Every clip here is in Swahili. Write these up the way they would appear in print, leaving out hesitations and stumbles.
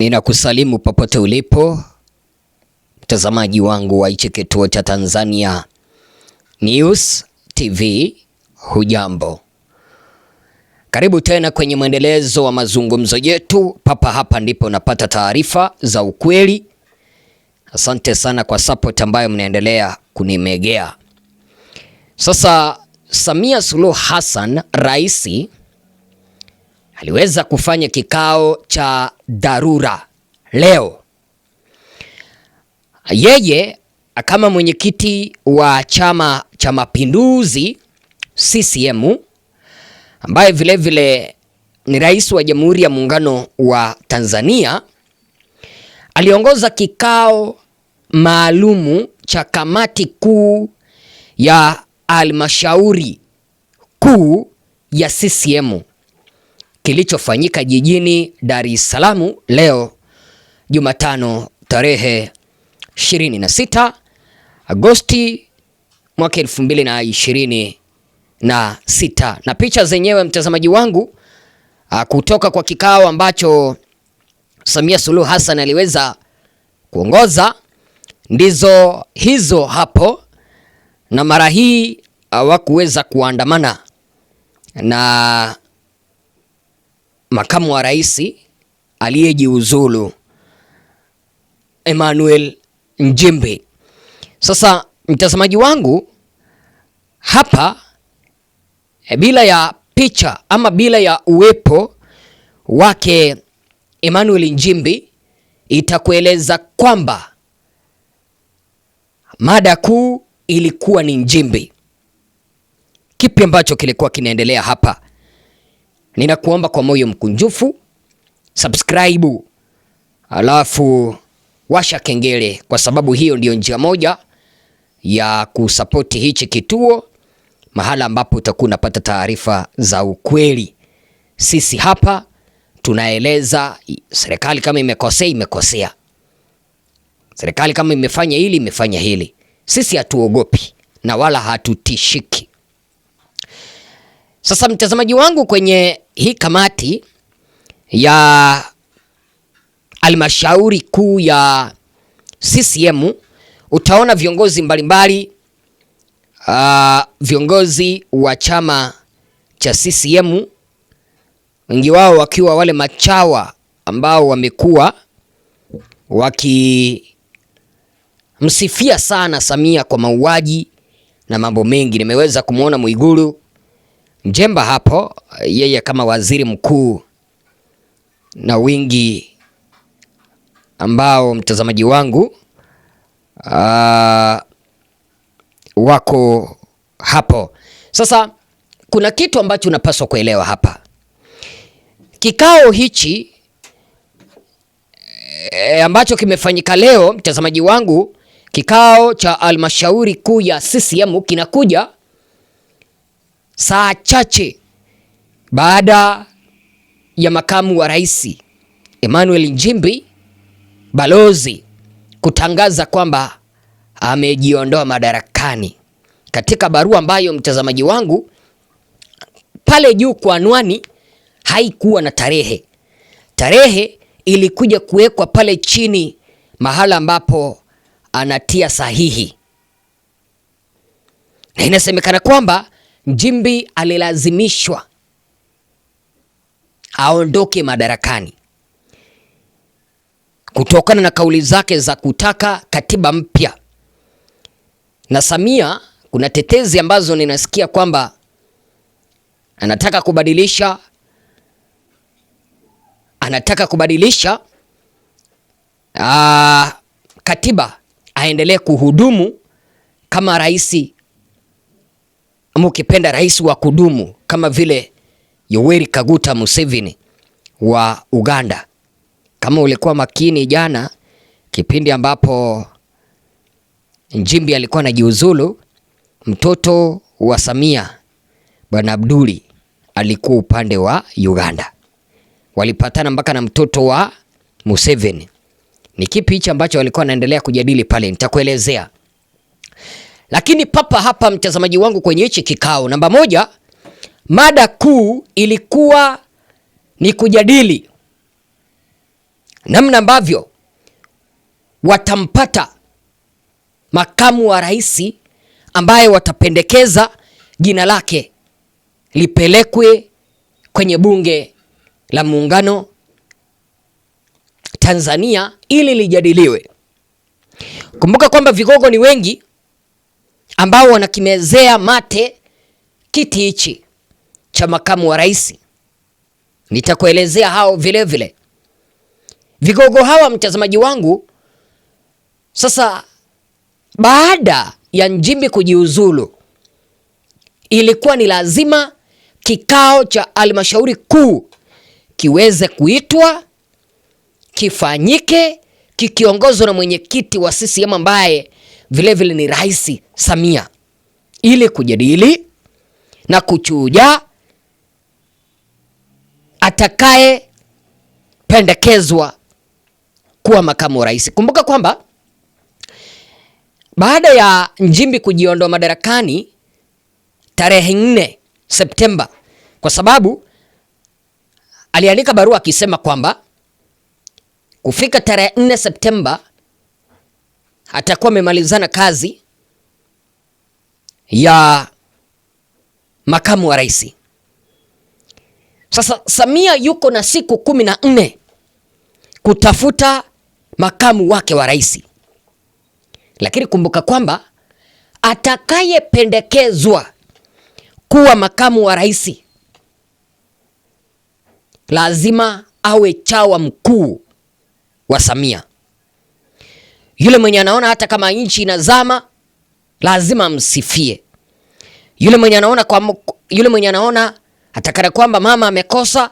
Ninakusalimu popote ulipo mtazamaji wangu wa hichi kituo cha Tanzania News TV. Hujambo, karibu tena kwenye mwendelezo wa mazungumzo yetu. Papa hapa ndipo unapata taarifa za ukweli. Asante sana kwa support ambayo mnaendelea kunimegea. Sasa Samia Suluhu Hassan rais aliweza kufanya kikao cha dharura leo. Yeye kama mwenyekiti wa Chama cha Mapinduzi CCM, ambaye vile ni rais wa Jamhuri ya Muungano wa Tanzania, aliongoza kikao maalumu cha kamati kuu ya halmashauri kuu ya CCM kilichofanyika jijini Dar es Salaam leo Jumatano tarehe 26 Agosti mwaka 2026, na picha zenyewe mtazamaji wangu kutoka kwa kikao ambacho Samia Suluhu Hassan aliweza kuongoza ndizo hizo hapo, na mara hii hawakuweza kuandamana na makamu wa rais aliyejiuzulu Emmanuel Nchimbi. Sasa mtazamaji wangu, hapa bila ya picha ama bila ya uwepo wake Emmanuel Nchimbi, itakueleza kwamba mada kuu ilikuwa ni Nchimbi. Kipi ambacho kilikuwa kinaendelea hapa? Ninakuomba kwa moyo mkunjufu subscribe, alafu washa kengele, kwa sababu hiyo ndio njia moja ya kusapoti hichi kituo, mahala ambapo utakuwa unapata taarifa za ukweli. Sisi hapa tunaeleza serikali kama imekosea, imekosea. Serikali kama imefanya hili, imefanya hili. Sisi hatuogopi na wala hatutishiki. Sasa mtazamaji wangu, kwenye hii kamati ya halmashauri kuu ya CCM utaona viongozi mbalimbali, viongozi wa chama cha CCM, wengi wao wakiwa wale machawa ambao wamekuwa wakimsifia sana Samia kwa mauaji na mambo mengi. Nimeweza kumwona Mwigulu Nchemba hapo, yeye kama waziri mkuu, na wingi ambao mtazamaji wangu wako hapo. Sasa kuna kitu ambacho unapaswa kuelewa hapa. Kikao hichi ambacho kimefanyika leo mtazamaji wangu, kikao cha halmashauri kuu ya CCM kinakuja saa chache baada ya makamu wa rais Emmanuel Nchimbi balozi kutangaza kwamba amejiondoa madarakani. Katika barua ambayo mtazamaji wangu pale juu kwa anwani haikuwa na tarehe. Tarehe ilikuja kuwekwa pale chini mahala ambapo anatia sahihi, na inasemekana kwamba Nchimbi alilazimishwa aondoke madarakani kutokana na kauli zake za kutaka katiba mpya. Na Samia, kuna tetezi ambazo ninasikia kwamba anataka kubadilisha katiba, aendelee kuhudumu kama rais, ama ukipenda rais wa kudumu, kama vile Yoweri Kaguta Museveni wa Uganda. Kama ulikuwa makini jana, kipindi ambapo Nchimbi alikuwa anajiuzulu, mtoto wa Samia Bwana Abduli alikuwa upande wa Uganda, walipatana mpaka na mtoto wa Museveni. Ni kipi hicho ambacho walikuwa wanaendelea kujadili pale? Nitakuelezea. Lakini papa hapa mtazamaji wangu, kwenye hichi kikao namba moja, mada kuu ilikuwa ni kujadili namna ambavyo watampata makamu wa rais ambaye watapendekeza jina lake lipelekwe kwenye bunge la muungano Tanzania ili lijadiliwe. Kumbuka kwamba vigogo ni wengi ambao wanakimezea mate kiti hichi cha makamu wa rais. Nitakuelezea hao vile vile. Vigogo hawa, mtazamaji wangu, sasa baada ya Nchimbi kujiuzulu, ilikuwa ni lazima kikao cha halmashauri kuu kiweze kuitwa, kifanyike, kikiongozwa na mwenyekiti wa CCM ambaye vile vile ni Rais Samia, ili kujadili na kuchuja atakaye pendekezwa kuwa makamu wa rais. Kumbuka kwamba baada ya Nchimbi kujiondoa madarakani tarehe 4 Septemba, kwa sababu aliandika barua akisema kwamba kufika tarehe 4 Septemba atakuwa amemalizana kazi ya makamu wa rais. Sasa Samia yuko na siku 14 kutafuta makamu wake wa rais, lakini kumbuka kwamba atakayependekezwa kuwa makamu wa rais lazima awe chawa mkuu wa Samia. Yule mwenye anaona hata kama nchi inazama lazima amsifie. Yule mwenye anaona atakana kwamba mama amekosa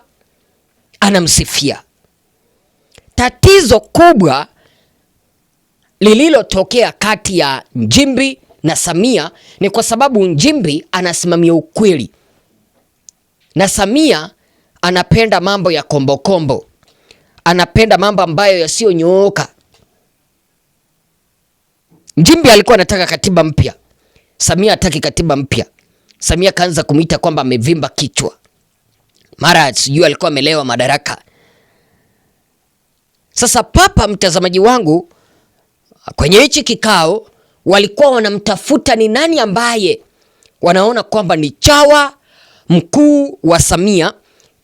anamsifia. Tatizo kubwa lililotokea kati ya Nchimbi na Samia ni kwa sababu Nchimbi anasimamia ukweli na Samia anapenda mambo ya kombokombo, anapenda mambo ambayo yasiyonyooka. Nchimbi alikuwa anataka katiba mpya, Samia hataki katiba mpya. Samia kaanza kumuita kwamba amevimba kichwa, mara sijui alikuwa amelewa madaraka. Sasa papa, mtazamaji wangu, kwenye hichi kikao walikuwa wanamtafuta ni nani ambaye wanaona kwamba ni chawa mkuu wa Samia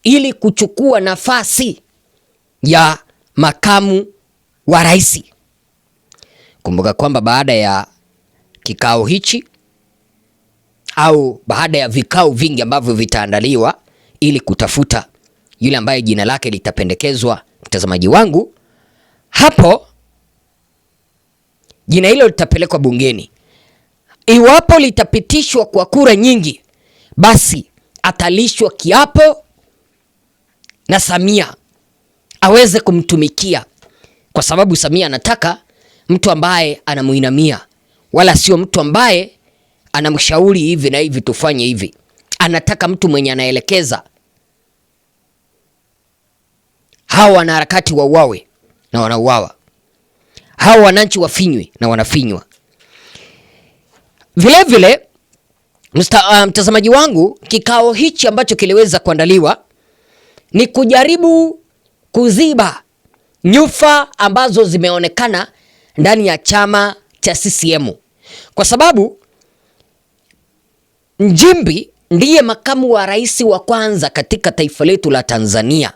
ili kuchukua nafasi ya makamu wa rais. Kumbuka kwamba baada ya kikao hichi au baada ya vikao vingi ambavyo vitaandaliwa ili kutafuta yule ambaye jina lake litapendekezwa, mtazamaji wangu, hapo jina hilo litapelekwa bungeni. Iwapo litapitishwa kwa kura nyingi, basi atalishwa kiapo na Samia aweze kumtumikia, kwa sababu Samia anataka mtu ambaye anamuinamia, wala sio mtu ambaye anamshauri hivi na hivi tufanye hivi. Anataka mtu mwenye anaelekeza. Hawa wanaharakati wauawe na wanauawa, hawa wananchi wafinywe na wanafinywa. Vile vile mtazamaji wangu, kikao hichi ambacho kiliweza kuandaliwa ni kujaribu kuziba nyufa ambazo zimeonekana ndani ya chama cha CCM, kwa sababu Nchimbi ndiye makamu wa rais wa kwanza katika taifa letu la Tanzania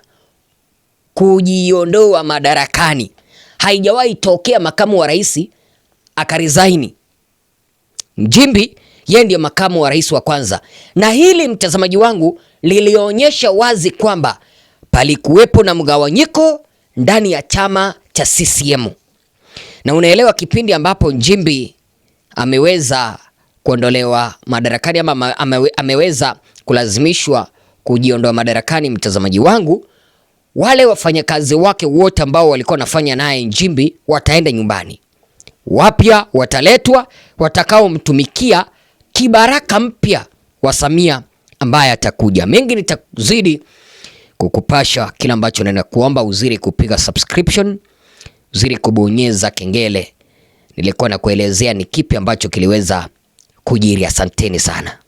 kujiondoa madarakani. Haijawahi tokea makamu wa rais akarizaini. Nchimbi yeye ndiye makamu wa rais wa kwanza, na hili mtazamaji wangu lilionyesha wazi kwamba palikuwepo na mgawanyiko ndani ya chama cha CCM. Na unaelewa kipindi ambapo Nchimbi ameweza kuondolewa madarakani ama ameweza kulazimishwa kujiondoa madarakani, mtazamaji wangu, wale wafanyakazi wake wote ambao walikuwa wanafanya naye Nchimbi wataenda nyumbani. Wapya wataletwa watakaomtumikia kibaraka mpya wa Samia ambaye atakuja. Mengi nitazidi kukupasha kila ambacho naenda kuomba uzidi kupiga subscription, uzidi kubonyeza kengele. Nilikuwa na kuelezea ni kipi ambacho kiliweza kujiri. Asanteni sana.